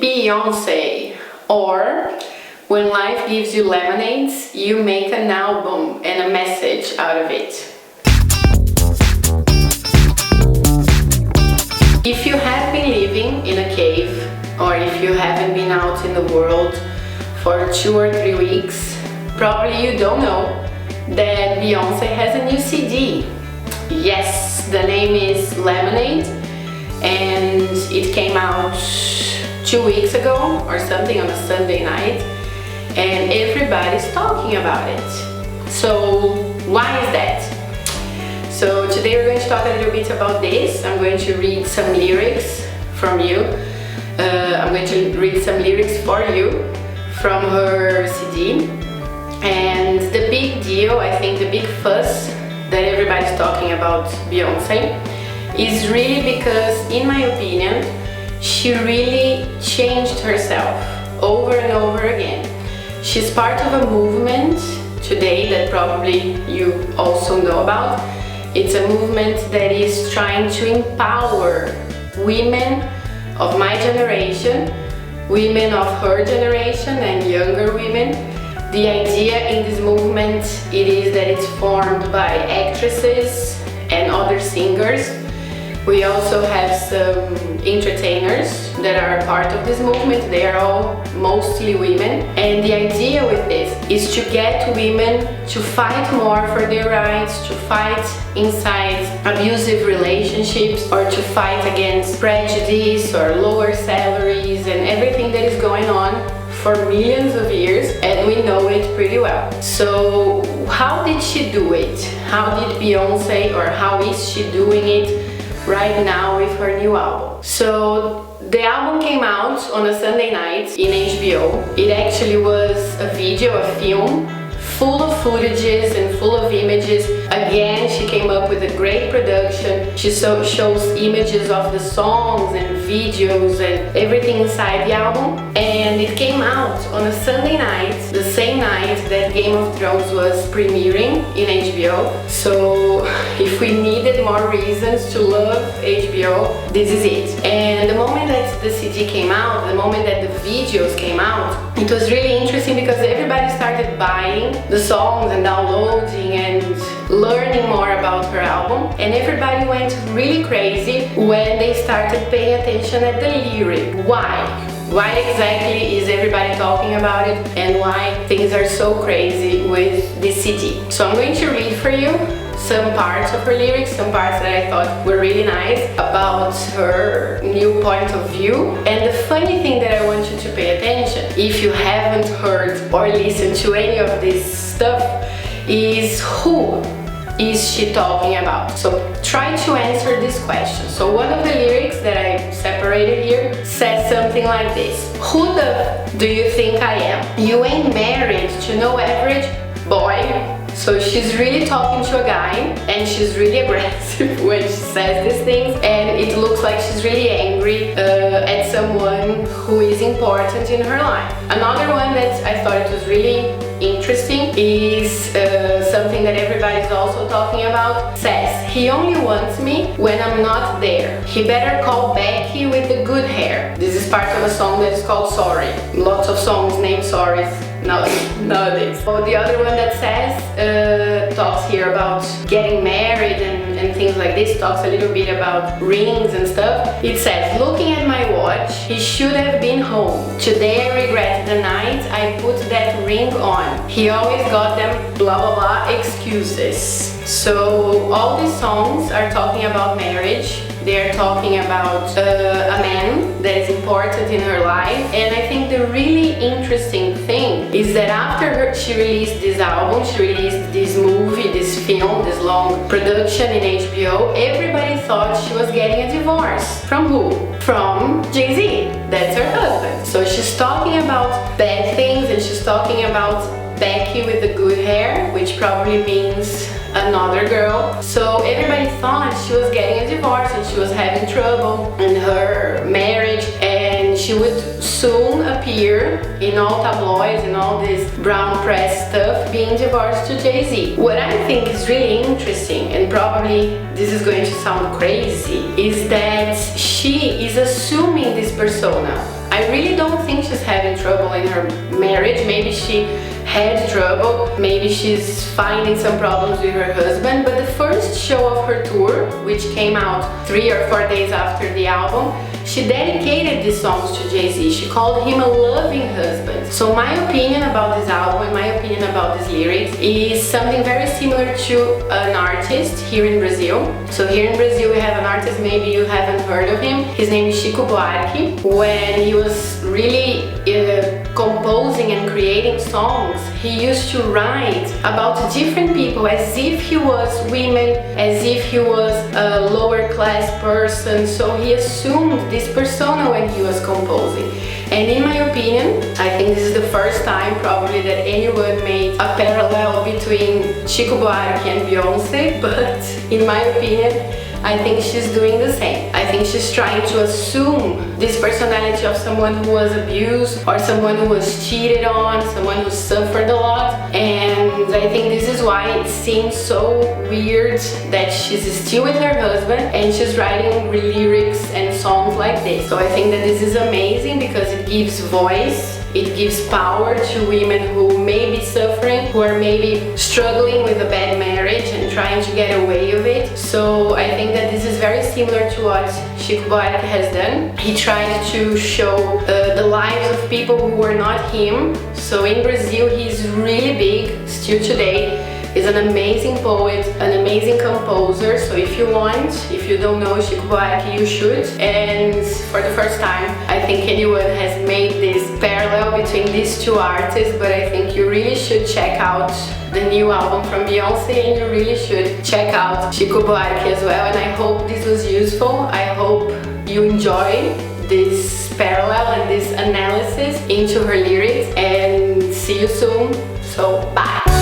Beyoncé, or when life gives you lemonades, you make an album and a message out of it. If you have been living in a cave, or if you haven't been out in the world for 2 or 3 weeks, probably you don't know that Beyoncé has a new CD. Yes, the name is Lemonade, and it came out 2 weeks ago or something on a Sunday night, and everybody's talking about it. So why is that? So today we're going to talk a little bit about this. I'm going to read some lyrics from you. I'm going to read some lyrics for you from her CD. And the big deal, I think the big fuss that everybody's talking about Beyoncé is really because, in my opinion, she really changed herself over and over again. She's part of a movement today that probably you also know about. It's a movement that is trying to empower women of my generation, women of her generation and younger women. The idea in this movement is that it's formed by actresses and other singers. We also have some entertainers that are part of this movement. They are all mostly women. And the idea with this is to get women to fight more for their rights, to fight inside abusive relationships, or to fight against prejudice or lower salaries and everything that is going on for millions of years, and we know it pretty well. So how did she do it? How did Beyoncé, or how is she doing it right now with her new album? So the album came out on a Sunday night in HBO. It actually was a video, a film, full of footages and full of images. Again, she came up with a great production. She shows images of the songs and videos and everything inside the album. And it came out on a Sunday night, the same night that Game of Thrones was premiering in HBO. So if we needed more reasons to love HBO, this is it. And the moment that the CD came out, the moment that the videos came out, it was really interesting because everybody started buying the songs and downloading and learning more about her album, and everybody went really crazy when they started paying attention at the lyric. Why? Why exactly is everybody talking about it, and why things are so crazy with this CD? So I'm going to read for you some parts of her lyrics, some parts that I thought were really nice about her new point of view. And the funny thing that I want you to pay attention, if you haven't heard or listened to any of this stuff, is who is she talking about? So try to answer this question. So one of the lyrics that I separated here says something like this: who the do you think I am? You ain't married to no average boy. So she's really talking to a guy, and she's really aggressive when she says these things, and it looks like she's really angry at someone who is important in her life. Another one that I thought it was really interesting is something that everybody's also talking about. Says, he only wants me when I'm not there. He better call Becky with the good hair. This is part of a song that is called Sorry. Lots of songs named Sorry nowadays. So the other one that says, talks here about getting married and things like this, talks a little bit about rings and stuff. It says, looking at my watch, he should have been home. Today I regret the night I put that ring on. He always got them blah blah blah excuses. So all these songs are talking about marriage. They're talking about a man that is important in her life. And I think the really interesting thing is that after she released this album, she released this movie, this film, this long production in HBO, everybody thought she was getting a divorce. From who? From Jay-Z. That's her husband. So she's talking about bad things, and she's talking about Becky with the good hair, which probably means another girl. So everybody thought she was getting a divorce and she was having trouble in her marriage, and she would soon appear in all tabloids and all this brown press stuff being divorced to Jay-Z. What I think is really interesting, and probably this is going to sound crazy, is that she is assuming this persona. I really don't think she's having trouble in her marriage. Maybe she had trouble, maybe she's finding some problems with her husband, but the first show of her tour, which came out 3 or 4 days after the album, she dedicated these songs to Jay-Z. She called him a loving husband. So my opinion about this album, my opinion about these lyrics is something very similar to an artist here in Brazil. So here in Brazil we have an artist, maybe you haven't heard of him. His name is Chico Buarque. When he was really composing and creating songs, he used to write about different people as if he was women, as if he was a lower class person. So he assumed this persona when he was composing. And in my opinion, I think this is the first time probably that anyone made a parallel between Chico Buarque and Beyoncé, but in my opinion, I think she's doing the same. I think she's trying to assume this personality of someone who was abused or someone who was cheated on, someone who suffered a lot. And I think this is why it seems so weird that she's still with her husband and she's writing lyrics and songs like this. So I think that this is amazing because it gives voice. It gives power to women who may be suffering, who are maybe struggling with a bad marriage and trying to get away with it. So I think that this is very similar to what Chico Buarque has done. He tried to show the lives of people who were not him. So in Brazil he's really big still today. He's an amazing poet, an amazing composer. So if you don't know Chico Buarque, you should. And for the first time, I think anyone has made this parallel between these two artists, but I think you really should check out the new album from Beyoncé, and you really should check out Chico Buarque as well. And I hope this was useful. I hope you enjoy this parallel and this analysis into her lyrics, and see you soon. So bye!